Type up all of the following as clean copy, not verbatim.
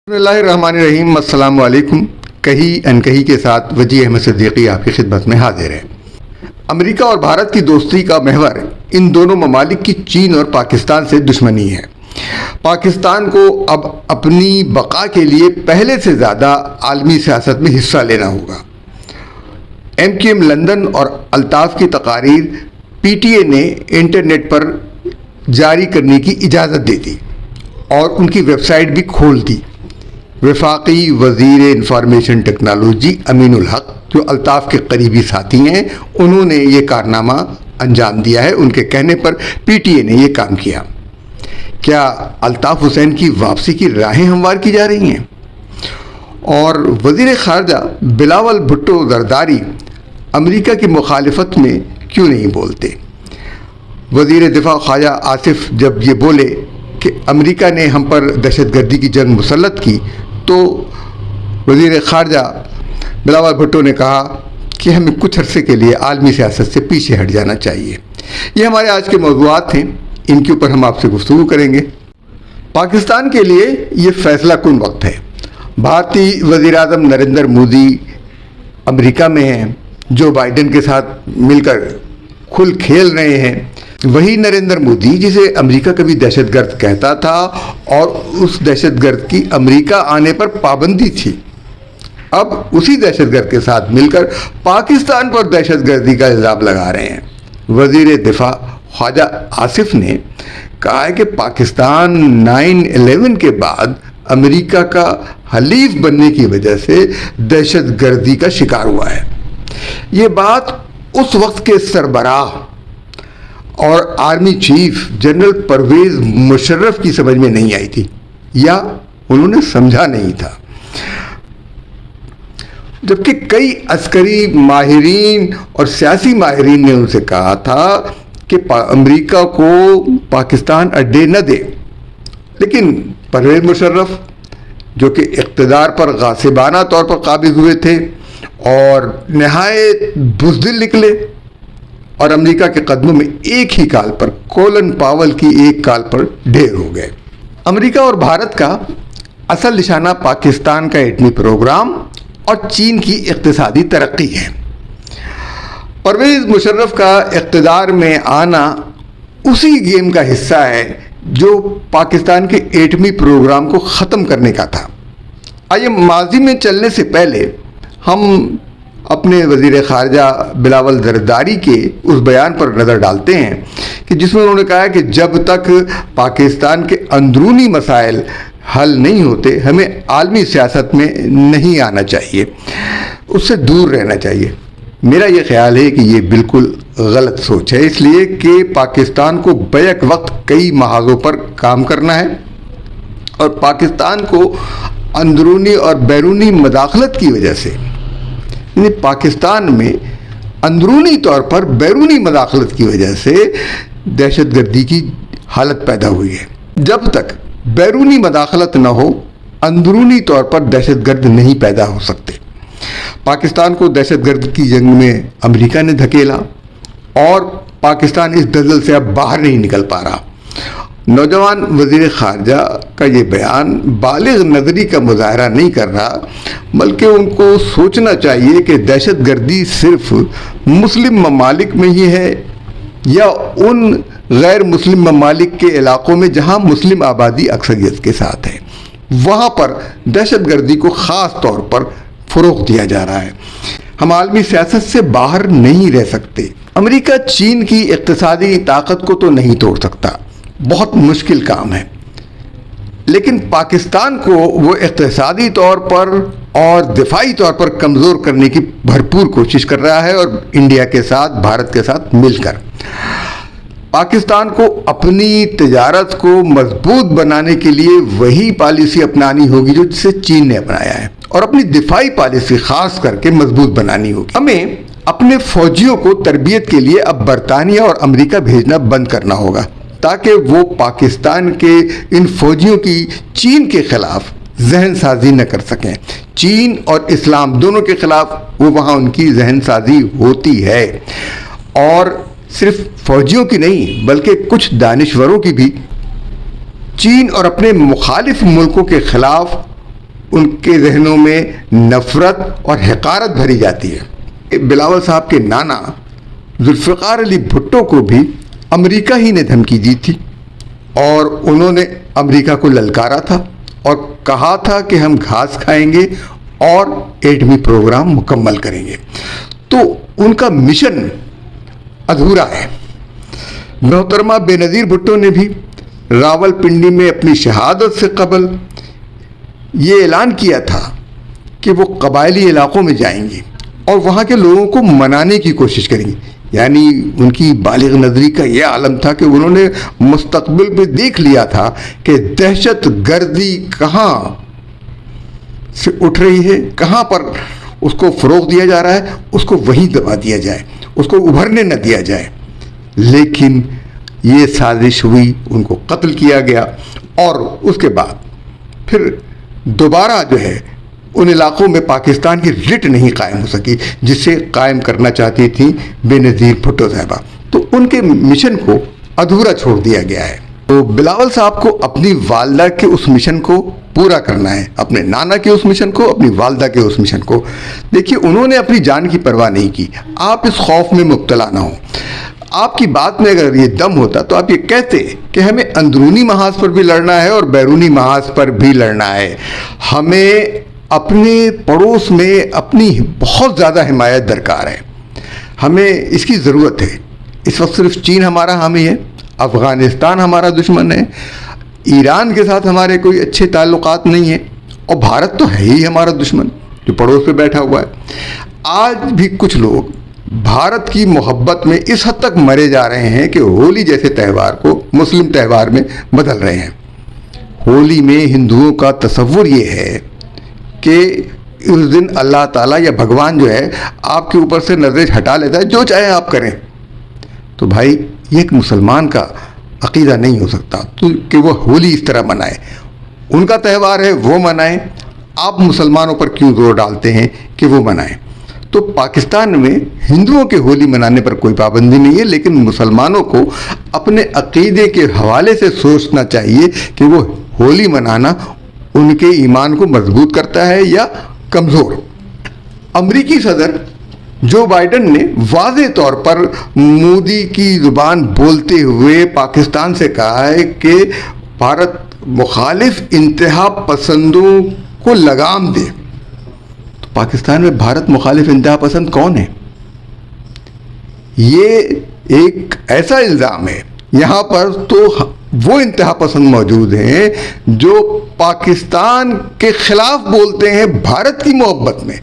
बिस्मिल्लाहिर्रहमानिर्रहीम। अस्सलाम वालेकुम। कही अनकही के साथ वजी अहमद सिद्दीकी आपकी खिदमत में हाजिर है। अमेरिका और भारत की दोस्ती का महवर इन दोनों ममालिक की चीन और पाकिस्तान से दुश्मनी है। पाकिस्तान को अब अपनी बका के लिए पहले से ज़्यादा आलमी सियासत में हिस्सा लेना होगा। MQM लंदन और अल्ताफ़ की तकारीर PTA ने इंटरनेट पर जारी करने की इजाज़त दे दी और उनकी वेबसाइट भी खोल दी। वफाकी वज़ीर इंफॉर्मेशन टेक्नोलॉजी अमीनुल हक, जो अल्ताफ़ के करीबी साथी हैं, उन्होंने ये कारनामा अंजाम दिया है। उनके कहने पर PTA ने ये काम किया। क्या अल्ताफ़ हुसैन की वापसी की राहें हमवार की जा रही हैं? और वज़ीर ख़ारजा बिलावल भुट्टो ज़रदारी अमेरिका की मुखालिफत में क्यों नहीं बोलते? वज़ीर दिफा ख्वाजा आसिफ जब ये बोले कि अमेरिका ने हम पर दहशतगर्दी की जंग मुसल्लत की, तो वज़ीर ख़ारजा बिलावल भुट्टो ने कहा कि हमें कुछ अरसे के लिए आलमी सियासत से पीछे हट जाना चाहिए। ये हमारे आज के मौज़ूआत हैं, इनके ऊपर हम आपसे गुफ्तगू करेंगे। पाकिस्तान के लिए ये फ़ैसला कुन वक्त है। भारतीय वज़ीर-ए-आज़म नरेंद्र मोदी अमेरिका में हैं, जो बाइडेन के साथ मिलकर खुल खेल रहे हैं। वही नरेंद्र मोदी जिसे अमेरिका कभी दहशतगर्द कहता था और उस दहशतगर्द की अमेरिका आने पर पाबंदी थी, अब उसी दहशतगर्द के साथ मिलकर पाकिस्तान पर दहशतगर्दी का इल्ज़ाम लगा रहे हैं। वज़ीर दिफा ख्वाजा आसिफ ने कहा है कि पाकिस्तान 9/11 के बाद अमेरिका का हलीफ बनने की वजह से दहशतगर्दी का शिकार हुआ है। ये बात उस वक्त के सरबराह और army chief general Pervez Musharraf की समझ में नहीं आई थी, या उन्होंने समझा नहीं था। जबकि कई अस्करी माहिरीन और सियासी माहिरीन ने उनसे कहा था कि अमेरिका को पाकिस्तान अड्डे न दे, लेकिन परवेज़ मुशर्रफ, जो कि इक़्तिदार पर गासिबाना तौर पर काबिज़ हुए थे और नहायत बुज़दिल निकले, और अमेरिका के कदमों में एक ही काल पर कोलन पावल की एक काल पर ढेर हो गए। अमेरिका और भारत का असल निशाना पाकिस्तान का एटमी प्रोग्राम और चीन की इक़्तिसादी तरक्की है। परवेज़ मुशर्रफ का इक़्तिदार में आना उसी गेम का हिस्सा है जो पाकिस्तान के एटमी प्रोग्राम को ख़त्म करने का था। आइए माजी में चलने से पहले हम अपने वज़ीर ख़ारजा बिलावल ज़रदारी के उस बयान पर नज़र डालते हैं कि जिसमें उन्होंने कहा कि जब तक पाकिस्तान के अंदरूनी मसाइल हल नहीं होते, हमें आलमी सियासत में नहीं आना चाहिए, उससे दूर रहना चाहिए। मेरा ये ख्याल है कि ये बिल्कुल गलत सोच है, इसलिए कि पाकिस्तान को बैक वक्त कई महाज़ों पर काम करना है और पाकिस्तान को अंदरूनी और बैरूनी मदाखलत की वजह से, पाकिस्तान में अंदरूनी तौर पर बैरूनी मदाखलत की वजह से दहशतगर्दी की हालत पैदा हुई है। जब तक बैरूनी मदाखलत न हो, अंदरूनी तौर पर दहशतगर्द नहीं पैदा हो सकते। पाकिस्तान को दहशतगर्द की जंग में अमेरिका ने धकेला और पाकिस्तान इस दलदल से अब बाहर नहीं निकल पा रहा। नौजवान वज़ीर ख़ारजा का ये बयान बालिग़ नज़री का मुज़ाहरा नहीं कर रहा, बल्कि उनको सोचना चाहिए कि दहशतगर्दी सिर्फ मुस्लिम ममालिक में ही है या उन गैर मुस्लिम ममालिक के इलाक़ों में जहाँ मुस्लिम आबादी अक्सरियत के साथ है, वहाँ पर दहशतगर्दी को ख़ास तौर पर फ़रोग़ दिया जा रहा है। हम आलमी सियासत से बाहर नहीं रह सकते। अमेरिका चीन की इक़्तिसादी ताकत को तो नहीं तोड़ सकता, बहुत मुश्किल काम है, लेकिन पाकिस्तान को वो इक़्तिसादी तौर पर और दिफाई तौर पर कमज़ोर करने की भरपूर कोशिश कर रहा है। और इंडिया के साथ, भारत के साथ मिलकर पाकिस्तान को अपनी तिजारत को मजबूत बनाने के लिए वही पॉलिसी अपनानी होगी जो जिसे चीन ने अपनाया है, और अपनी दिफाई पॉलिसी ख़ास करके मजबूत बनानी होगी। हमें अपने फ़ौजियों को तरबियत के लिए अब बरतानिया और अमेरिका भेजना बंद करना होगा, ताकि वो पाकिस्तान के इन फ़ौजियों की चीन के ख़िलाफ़ जहन साजी न कर सकें। चीन और इस्लाम दोनों के ख़िलाफ़ वो वहाँ उनकी जहन साजी होती है, और सिर्फ फ़ौजियों की नहीं बल्कि कुछ दानिश्वरों की भी चीन और अपने मुखालिफ मुल्कों के ख़िलाफ़ उनके जहनों में नफरत और हकारत भरी जाती है। बिलावल साहब के नाना जुल्फ़िकार अली भुट्टो को भी अमेरिका ही ने धमकी दी थी और उन्होंने अमेरिका को ललकारा था और कहा था कि हम घास खाएंगे और एटमी प्रोग्राम मुकम्मल करेंगे। तो उनका मिशन अधूरा है। मोहतरमा बेनज़ीर भुट्टो ने भी रावलपिंडी में अपनी शहादत से कबल ये ऐलान किया था कि वो कबायली इलाकों में जाएंगे और वहाँ के लोगों को मनाने की कोशिश करेंगे। यानी उनकी बालिग नज़री का यह आलम था कि उन्होंने मुस्तकबिल में देख लिया था कि दहशत गर्दी कहाँ से उठ रही है, कहाँ पर उसको फ़रोग़ दिया जा रहा है, उसको वहीं दबा दिया जाए, उसको उभरने न दिया जाए। लेकिन ये साजिश हुई, उनको कत्ल किया गया और उसके बाद फिर दोबारा जो है उन इलाकों में पाकिस्तान की रिट नहीं कायम हो सकी जिसे कायम करना चाहती थी बेनज़ीर भुट्टो साहबा। तो उनके मिशन को अधूरा छोड़ दिया गया है। तो बिलावल साहब को अपनी वालदा के उस मिशन को पूरा करना है, अपने नाना के उस मिशन को, अपनी वालदा के उस मिशन को। देखिए, उन्होंने अपनी जान की परवाह नहीं की। आप इस खौफ में मुब्तला ना हो। आपकी बात में अगर ये दम होता तो आप ये कहते कि हमें अंदरूनी महाज पर भी लड़ना है और बैरूनी महाज पर भी लड़ना है। हमें अपने पड़ोस में अपनी बहुत ज़्यादा हिमायत दरकार है, हमें इसकी ज़रूरत है। इस वक्त सिर्फ चीन हमारा हामी है, अफ़गानिस्तान हमारा दुश्मन है, ईरान के साथ हमारे कोई अच्छे ताल्लुकात नहीं है और भारत तो है ही हमारा दुश्मन जो पड़ोस पे बैठा हुआ है। आज भी कुछ लोग भारत की मोहब्बत में इस हद तक मरे जा रहे हैं कि होली जैसे त्यौहार को मुस्लिम त्यौहार में बदल रहे हैं। होली में हिंदुओं का तसव्वुर ये है कि उस दिन अल्लाह ताला या भगवान जो है आपके ऊपर से नजरें हटा लेता है, जो चाहे आप करें। तो भाई, ये एक मुसलमान का अकीदा नहीं हो सकता तो कि वो होली इस तरह मनाए। उनका त्यौहार है, वो मनाएं। आप मुसलमानों पर क्यों जोर डालते हैं कि वो मनाएं? तो पाकिस्तान में हिंदुओं के होली मनाने पर कोई पाबंदी नहीं है, लेकिन मुसलमानों को अपने अकीदे के हवाले से सोचना चाहिए कि वो होली मनाना उनके ईमान को मजबूत करता है या कमज़ोर। अमरीकी सदर जो बाइडन ने वाज़े तौर पर मोदी की ज़ुबान बोलते हुए पाकिस्तान से कहा है कि भारत मुखालिफ इंतहा पसंदों को लगाम दे। तो पाकिस्तान में भारत मुखालिफ इंतहा पसंद कौन है? ये एक ऐसा इल्ज़ाम है। यहाँ पर तो वो इंतहा पसंद मौजूद हैं जो पाकिस्तान के खिलाफ बोलते हैं भारत की मोहब्बत में।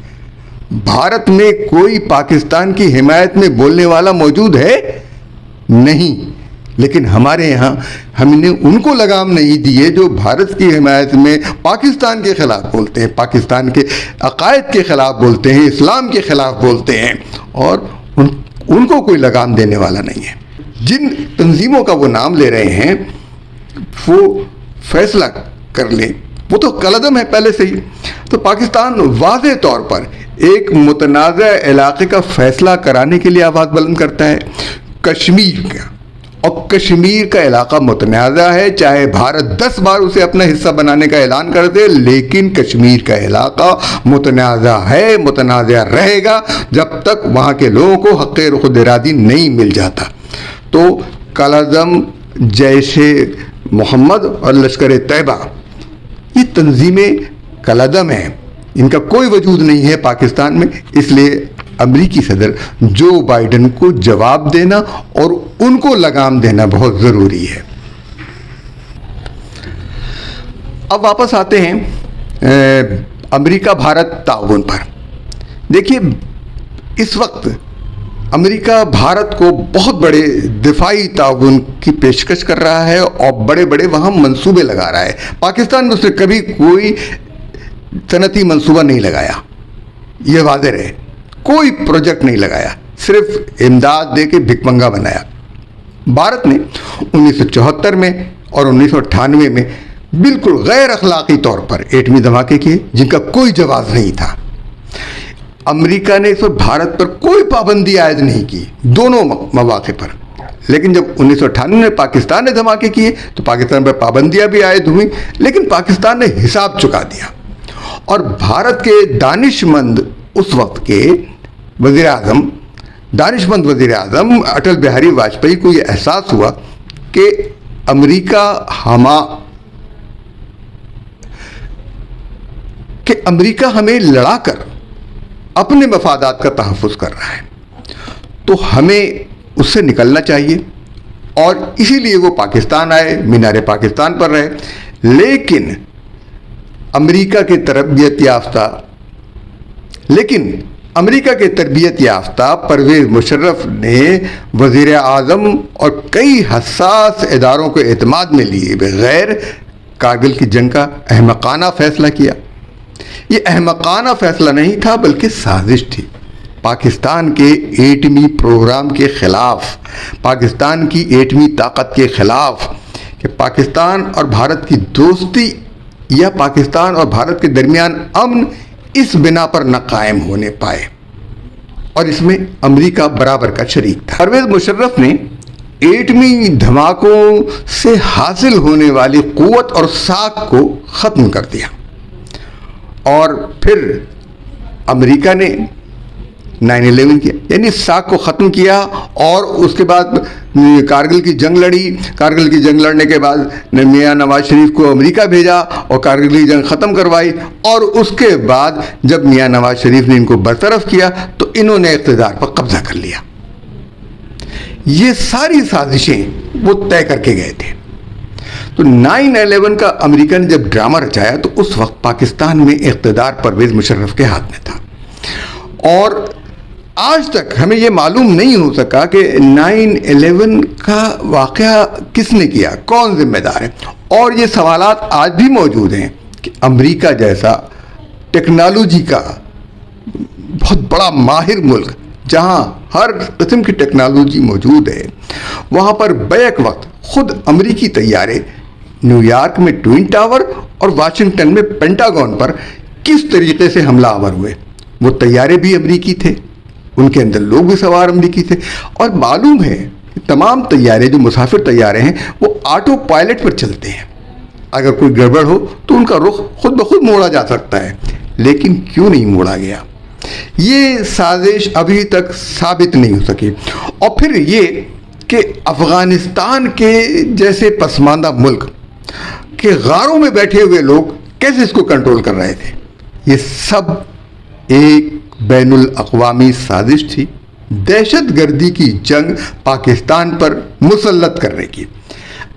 भारत में कोई पाकिस्तान की हिमायत में बोलने वाला मौजूद है नहीं, लेकिन हमारे यहाँ हमने उनको लगाम नहीं दी है जो भारत की हिमायत में पाकिस्तान के खिलाफ बोलते हैं, पाकिस्तान के अकायद के खिलाफ बोलते हैं, इस्लाम के खिलाफ बोलते हैं और उनको कोई लगाम देने वाला नहीं है। जिन तंजीमों का वो नाम ले रहे हैं वो फैसला कर लें, वो तो कलअदम है पहले से ही। तो पाकिस्तान वाज़े तौर पर एक मुतनाज़ा इलाके का फैसला कराने के लिए आवाज़ बुलंद करता है, कश्मीर का। और कश्मीर का इलाका मुतनाज़ा है, चाहे भारत 10 बार उसे अपना हिस्सा बनाने का ऐलान कर दे, लेकिन कश्मीर का इलाका मुतनाज़ा है, मुतनाज़ा रहेगा जब तक वहाँ के लोगों को हक़ खुद इरादी नहीं मिल जाता। तो कलअदम, जैशे मोहम्मद और लश्कर तैयबा, ये तंजीमें कलअदम हैं, इनका कोई वजूद नहीं है पाकिस्तान में। इसलिए अमरीकी सदर जो बाइडन को जवाब देना और उनको लगाम देना बहुत ज़रूरी है। अब वापस आते हैं अमेरिका भारत ताउन पर। देखिए, इस वक्त अमेरिका भारत को बहुत बड़े दिफाई ताउन की पेशकश कर रहा है और बड़े बड़े वहाँ मंसूबे लगा रहा है। पाकिस्तान में उसने कभी कोई सनती मंसूबा नहीं लगाया, यह वाज़ेह रहे, कोई प्रोजेक्ट नहीं लगाया, सिर्फ इमदाद दे के भिकमंगा बनाया। भारत ने 1974 में और 1998 में बिल्कुल गैर अखलाकी तौर पर एटमी धमाके किए जिनका कोई जवाब नहीं था। अमेरिका ने इस पर भारत पर कोई पाबंदी आयद नहीं की, दोनों मौके पर। लेकिन जब 1998 में पाकिस्तान ने धमाके किए तो पाकिस्तान पर पाबंदियां भी आयद हुई, लेकिन पाकिस्तान ने हिसाब चुका दिया और भारत के दानिशमंद उस वक्त के वज़ीर आज़म, दानिशमंद वज़ीर आज़म अटल बिहारी वाजपेयी को यह एहसास हुआ कि अमेरिका हमें लड़ाकर अपने मफादात का तहफ़्फ़ुज़ कर रहा है, तो हमें उससे निकलना चाहिए। और इसीलिए वो पाकिस्तान आए, मीनार पाकिस्तान पर रहे। लेकिन अमेरिका के तरबियत याफ्ता परवेज़ मुशर्रफ ने वज़ीर आज़म और कई हसास इदारों को एतमाद में लिए बगैर कारगिल की जंग का अहमकाना फ़ैसला किया। ये अहमकाना फ़ैसला नहीं था बल्कि साजिश थी, पाकिस्तान के एटमी प्रोग्राम के ख़िलाफ़, पाकिस्तान की एटमी ताकत के ख़िलाफ़, कि पाकिस्तान और भारत की दोस्ती या पाकिस्तान और भारत के दरमियान अमन इस बिना पर न कायम होने पाए। और इसमें अमेरिका बराबर का शरीक था। परवेज़ मुशर्रफ ने एटमी धमाकों से हासिल होने वाली क़ुव्वत और साख को ख़त्म कर दिया। और फिर अमेरिका ने 9/11 किया, यानी साख को ख़त्म किया। और उसके बाद कारगिल की जंग लड़ी। कारगिल की जंग लड़ने के बाद मियाँ नवाज शरीफ को अमेरिका भेजा और कारगिल की जंग ख़त्म करवाई। और उसके बाद जब मियाँ नवाज शरीफ ने इनको बरतरफ किया तो इन्होंने इक़्तिदार पर कब्ज़ा कर लिया। ये सारी साजिशें वो तय करके गए थे। तो 9/11 का अमेरिका ने जब ड्रामा रचाया तो उस वक्त पाकिस्तान में इक़्तिदार परवेज़ मुशर्रफ के हाथ में था। और आज तक हमें यह मालूम नहीं हो सका कि 9/11 का वाक़या किसने किया, कौन जिम्मेदार है। और ये सवालात आज भी मौजूद हैं कि अमेरिका जैसा टेक्नोलॉजी का बहुत बड़ा माहिर मुल्क, जहाँ हर किस्म की टेक्नोलॉजी मौजूद है, वहाँ पर बैक वक्त खुद अमेरिकी तैयारे न्यूयॉर्क में ट्विन टावर और वाशिंगटन में पेंटागन पर किस तरीके से हमला आवर हुए। वो तैयारे भी अमेरिकी थे, उनके अंदर लोग भी सवार अमेरिकी थे। और मालूम है कि तमाम तैयारे जो मुसाफिर तैयारे हैं वो ऑटो पायलट पर चलते हैं। अगर कोई गड़बड़ हो तो उनका रुख खुद ब खुद मोड़ा जा सकता है, लेकिन क्यों नहीं मोड़ा गया, ये साजिश अभी तक साबित नहीं हो सकी। और फिर ये कि अफ़गानिस्तान के जैसे पसमानदा मुल्क के गारों में बैठे हुए लोग कैसे इसको कंट्रोल कर रहे थे, ये सब एक बैनुल अक़वामी साजिश थी, दहशतगर्दी की जंग पाकिस्तान पर मुसल्लत करने की।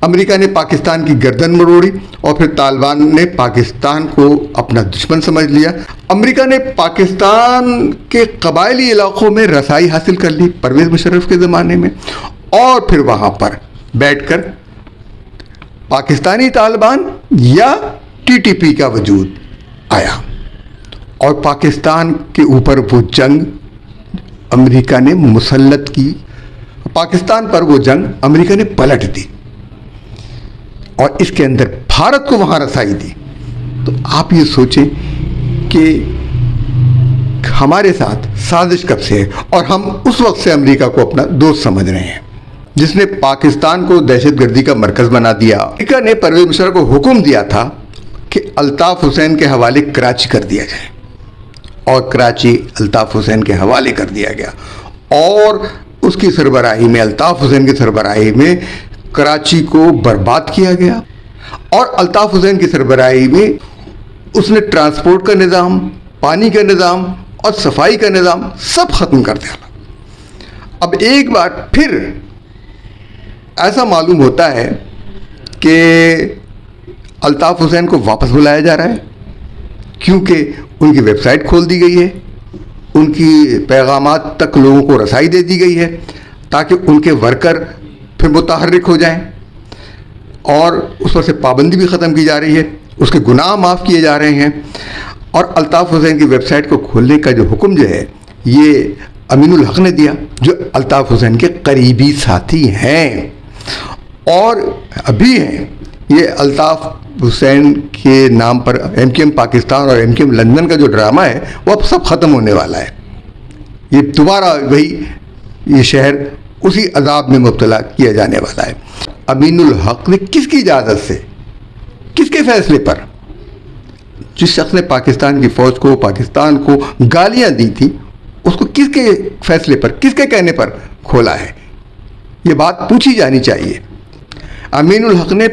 अमेरिका ने पाकिस्तान की गर्दन मरोड़ी और फिर तालिबान ने पाकिस्तान को अपना दुश्मन समझ लिया। अमेरिका ने पाकिस्तान के कबायली इलाकों में रसाई हासिल कर ली परवेज़ मुशर्रफ के ज़माने में। और फिर वहाँ पर बैठकर पाकिस्तानी तालिबान या TTP का वजूद आया और पाकिस्तान के ऊपर वो जंग अमेरिका ने मुसल्लत की। पाकिस्तान पर वो जंग अमेरिका ने पलट दी और इसके अंदर भारत को वहाँ रसाई दी। तो आप ये सोचें कि हमारे साथ साजिश कब से है और हम उस वक्त से अमेरिका को अपना दोस्त समझ रहे हैं, जिसने पाकिस्तान को दहशतगर्दी का मरकज़ बना दिया। अमेरिका ने परवेज़ मुशर्रफ को हुक्म दिया था कि अल्ताफ़ हुसैन के हवाले कराची कर दिया जाए और कराची अल्ताफ़ हुसैन के हवाले कर दिया गया। और उसकी सरबराही में, अल्ताफ़ हुसैन की सरबराही में कराची को बर्बाद किया गया। और अल्ताफ़ हुसैन की सरबराही में उसने ट्रांसपोर्ट का निज़ाम, पानी का निज़ाम और सफाई का निज़ाम सब ख़त्म कर दिया। अब एक बार फिर ऐसा मालूम होता है कि अल्ताफ़ हुसैन को वापस बुलाया जा रहा है, क्योंकि उनकी वेबसाइट खोल दी गई है, उनकी पैगामात तक लोगों को रसाई दे दी गई है ताकि उनके वर्कर फिर मुतहर्रिक हो जाएं। और उस पर से पाबंदी भी ख़त्म की जा रही है, उसके गुनाह माफ़ किए जा रहे हैं। और अल्ताफ़ हुसैन की वेबसाइट को खोलने का जो हुक्म जो है ये अमीनुल हक ने दिया, जो अल्ताफ़ हुसैन के करीबी साथी हैं और अभी हैं। ये अल्ताफ़ हुसैन के नाम पर MKM पाकिस्तान और MKM लंदन का जो ड्रामा है वो अब सब ख़त्म होने वाला है। ये दोबारा वही ये शहर उसी अजाब में मुब्तला किया जाने वाला है। अमीनुल हक ने किसकी इजाज़त से, किसके फैसले पर, जिस शख्स ने पाकिस्तान की फ़ौज को, पाकिस्तान को गालियां दी थी, उसको किसके फैसले पर, किसके कहने पर खोला है? ये बात पूछी जानी चाहिए। अमीनुल हक ने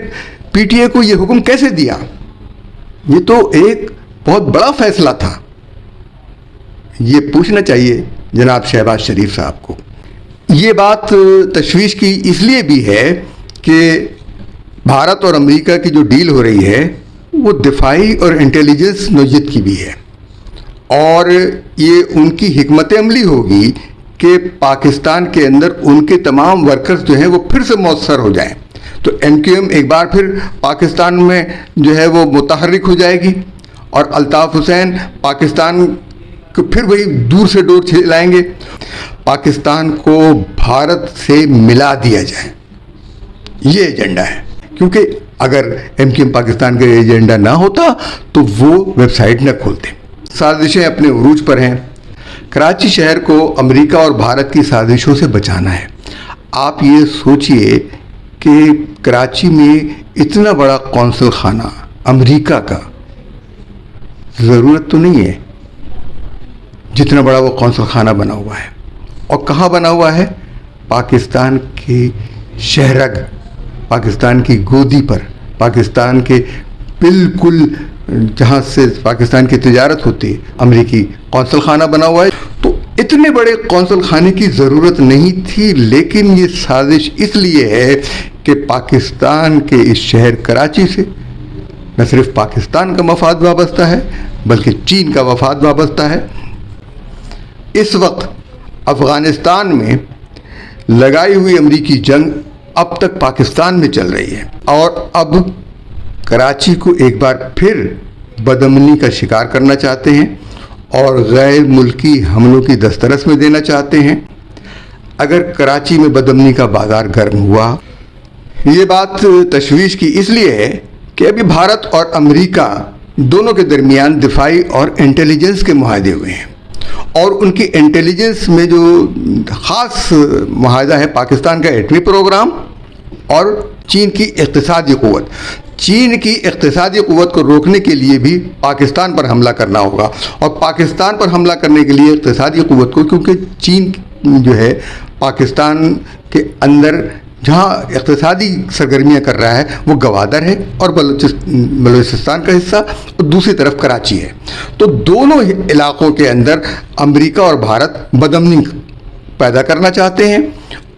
पीटीए को ये हुक्म कैसे दिया? ये तो एक बहुत बड़ा फैसला था। ये पूछना चाहिए जनाब शहबाज शरीफ साहब को। ये बात तशवीश की इसलिए भी है कि भारत और अमेरिका की जो डील हो रही है वो दिफाई और इंटेलिजेंस नौयत की भी है, और ये उनकी हिकमत अमली होगी कि पाकिस्तान के अंदर उनके तमाम वर्कर्स जो हैं वो फिर से मौसर हो जाएं। तो MQM एक बार फिर पाकिस्तान में जो है वो मुतहर्रिक हो जाएगी, और अल्ताफ़ हुसैन पाकिस्तान को फिर वही दूर से डोर चलाएंगे। पाकिस्तान को भारत से मिला दिया जाए, ये एजेंडा है। क्योंकि अगर MQM पाकिस्तान का एजेंडा ना होता तो वो वेबसाइट न खोलते। साजिशें अपने उरूज पर हैं। कराची शहर को अमेरिका और भारत की साजिशों से बचाना है। आप ये सोचिए कि कराची में इतना बड़ा कौंसल खाना अमेरिका का ज़रूरत तो नहीं है जितना बड़ा वो कौंसल खाना बना हुआ है। और कहाँ बना हुआ है? पाकिस्तान के शहरग, पाकिस्तान की गोदी पर, पाकिस्तान के बिल्कुल जहाँ से पाकिस्तान की तिजारत होती है, अमेरिकी कौंसल खाना बना हुआ है। तो इतने बड़े कौंसल खाने की ज़रूरत नहीं थी, लेकिन ये साजिश इसलिए है कि पाकिस्तान के इस शहर कराची से न सिर्फ पाकिस्तान का मफाद वाबस्ता है बल्कि चीन का मफाद वाबस्ता है। इस वक्त अफ़गानिस्तान में लगाई हुई अमेरिकी जंग अब तक पाकिस्तान में चल रही है, और अब कराची को एक बार फिर बदअमनी का शिकार करना चाहते हैं और गैर मुल्की हमलों की दस्तरस में देना चाहते हैं। अगर कराची में बदअमनी का बाजार गर्म हुआ, ये बात तशवीश की इसलिए है कि अभी भारत और अमेरिका दोनों के दरमियान दिफाई और इंटेलिजेंस के मुआहदे हुए हैं, और उनकी इंटेलिजेंस में जो ख़ास मुआहदा है पाकिस्तान का एटमी प्रोग्राम और चीन की इक़्तिसादी क़ुव्वत। चीन की इक़्तिसादी क़ुव्वत को रोकने के लिए भी पाकिस्तान पर हमला करना होगा, और पाकिस्तान पर हमला करने के लिए इक़्तिसादी क़ुव्वत को, क्योंकि चीन जो है पाकिस्तान के अंदर जहाँ इक़्तिसादी सरगर्मियाँ कर रहा है वो गवादर है और बलूचिस्तान का हिस्सा, और दूसरी तरफ कराची है। तो दोनों इलाक़ों के अंदर अमेरिका और भारत बदअमनी पैदा करना चाहते हैं,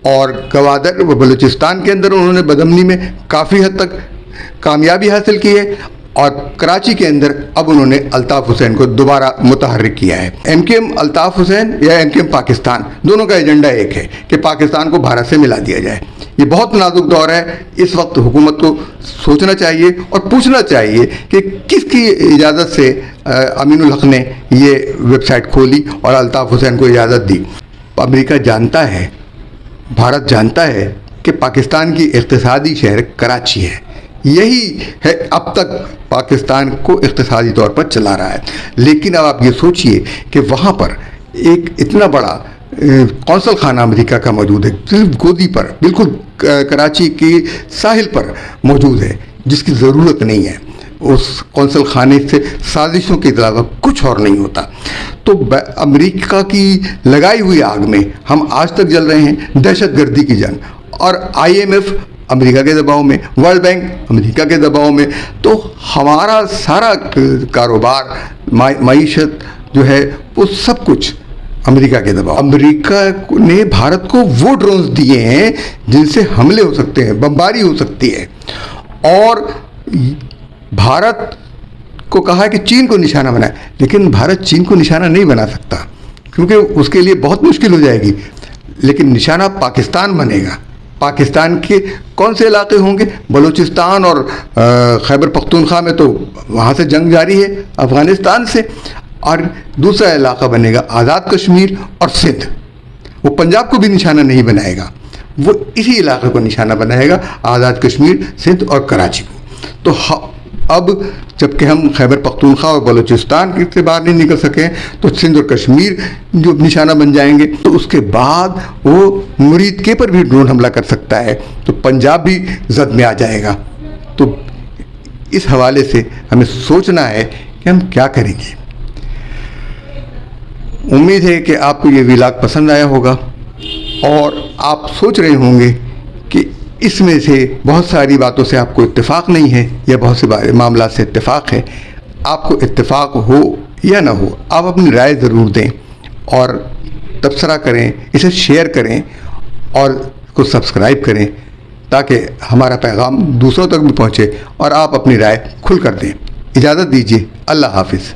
और गवादर व बलूचिस्तान के अंदर उन्होंने बदअमनी में काफ़ी हद तक कामयाबी हासिल की है, और कराची के अंदर अब उन्होंने अल्ताफ़ हुसैन को दोबारा मुतहर्रिक किया है। MQM अल्ताफ़ हुसैन या MQM पाकिस्तान, दोनों का एजेंडा एक है कि पाकिस्तान को भारत से मिला दिया जाए। ये बहुत नाजुक दौर है। इस वक्त हुकूमत को सोचना चाहिए और पूछना चाहिए कि किसकी इजाज़त से अमीनुल हक ने ये वेबसाइट खोली और अल्ताफ़ हुसैन को इजाज़त दी। अमेरिका जानता है, भारत जानता है कि पाकिस्तान की इक़्तिसादी शहर कराची है। यही है अब तक पाकिस्तान को इक़्तिसादी तौर पर चला रहा है। लेकिन अब आप ये सोचिए कि वहाँ पर एक इतना बड़ा कौंसल खाना अमेरिका का मौजूद है, सिर्फ गोदी पर, बिल्कुल कराची के साहिल पर मौजूद है, जिसकी ज़रूरत नहीं है। उस कौंसल खाने से साजिशों के अलावा कुछ और नहीं होता। तो अमेरिका की लगाई हुई आग में हम आज तक जल रहे हैं, दहशतगर्दी की जंग, और IMF अमेरिका के दबाव में, वर्ल्ड बैंक अमेरिका के दबाव में। तो हमारा सारा कारोबार, माईशत जो है वो सब कुछ अमेरिका के दबाव। अमेरिका ने भारत को वो ड्रोन्स दिए हैं जिनसे हमले हो सकते हैं, बमबारी हो सकती है, और भारत को कहा है कि चीन को निशाना बनाए, लेकिन भारत चीन को निशाना नहीं बना सकता क्योंकि उसके लिए बहुत मुश्किल हो जाएगी। लेकिन निशाना पाकिस्तान बनेगा। पाकिस्तान के कौन से इलाके होंगे? बलूचिस्तान और खैबर पख्तूनख्वा में तो वहाँ से जंग जारी है अफ़गानिस्तान से, और दूसरा इलाका बनेगा आज़ाद कश्मीर और सिंध। वो पंजाब को भी निशाना नहीं बनाएगा, वो इसी इलाके को निशाना बनाएगा, आज़ाद कश्मीर, सिंध और कराची को। तो अब जबकि हम खैबर पख्तूनख्वा और बलूचिस्तान से बाहर नहीं निकल सके तो सिंध और कश्मीर जो निशाना बन जाएंगे, तो उसके बाद वो मुरीद के पर भी ड्रोन हमला कर सकता है, तो पंजाब भी जद में आ जाएगा। तो इस हवाले से हमें सोचना है कि हम क्या करेंगे। उम्मीद है कि आपको ये व्लॉग पसंद आया होगा और आप सोच रहे होंगे कि इसमें से बहुत सारी बातों से आपको इत्तेफाक नहीं है या बहुत से मामला से इत्तेफाक है। आपको इत्तेफाक हो या ना हो, आप अपनी राय ज़रूर दें और तबसरा करें, इसे शेयर करें और को सब्सक्राइब करें ताकि हमारा पैगाम दूसरों तक भी पहुँचे और आप अपनी राय खुल कर दें। इजाज़त दीजिए। अल्लाह हाफिज़।